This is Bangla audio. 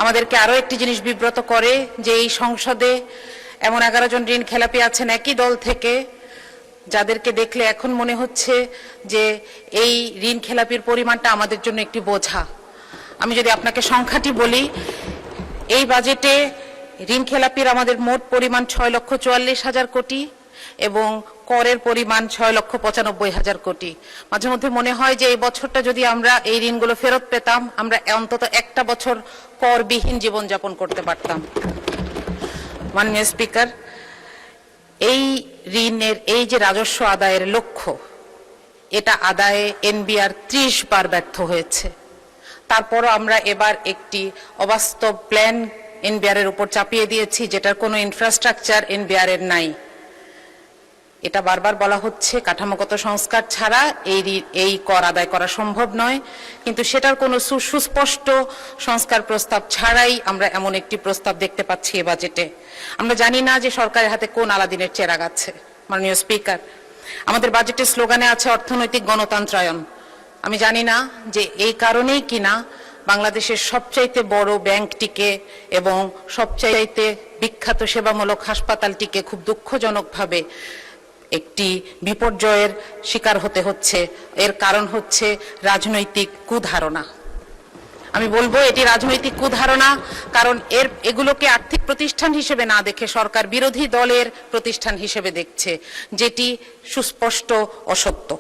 আমাদেরকে আরো একটি জিনিস বিব্রত করে যে এই সংসদে এমন 11 জন ঋণ খেলাপি আছেন একই দল থেকে, যাদেরকে দেখলে এখন মনে হচ্ছে যে এই ঋণ খেলাপির পরিমাণটা আমাদের জন্য একটি বোঝা। আমি যদি আপনাকে সংখ্যাটি বলি, এই বাজেটে ঋণ খেলাপির আমাদের মোট পরিমাণ 6,44,000 কোটি এবং করের পরিমাণ 6,95,000 কোটি। মাঝে মধ্যে মনে হয় যে এই বছরটা যদি আমরা এই ঋণগুলো ফেরত পেতাম, আমরা অন্তত একটা বছর করবিহীন জীবনযাপন করতে পারতাম। মাননীয় স্পিকার, এই ঋণের এই যে রাজস্ব আদায়ের লক্ষ্য, এটা আদায়ে এনবিআর 30 বার ব্যর্থ হয়েছে। তারপরও আমরা এবার একটি অবাস্তব প্ল্যান এনবিআর এর উপর চাপিয়ে দিয়েছি, যেটার কোনো ইনফ্রাস্ট্রাকচার এনবিআর এর নাই। এটা বারবার বলা হচ্ছে কাঠামোগত সংস্কার ছাড়া এই কর আদায় করা সম্ভব নয়, কিন্তু সেটার কোনো সুস্পষ্ট সংস্কার প্রস্তাব ছাড়াই আমরা এমন একটি প্রস্তাব দেখতে পাচ্ছি এই বাজেটে। আমরা জানি না যে সরকারের হাতে কোন আলাদিনের চেরাগ আছে। মাননীয় স্পিকার, আমাদের বাজেটের স্লোগানে আছে অর্থনৈতিক গণতন্ত্রায়ন। আমি জানি না যে এই কারণেই কিনা বাংলাদেশের সবচাইতে বড় ব্যাংকটিকে এবং সবচাইতে বিখ্যাত সেবামূলক হাসপাতালটিকে খুব দুঃখজনকভাবে একটি বিপর্যয়ের শিকার হতে হচ্ছে। এর কারণ হচ্ছে রাজনৈতিক কুধারণা। আমি বলবো এটি রাজনৈতিক কুধারণা, কারণ এগুলোকে আর্থিক প্রতিষ্ঠান হিসেবে না দেখে সরকার বিরোধী দলের প্রতিষ্ঠান হিসেবে দেখছে, যেটি সুস্পষ্ট অসত্য।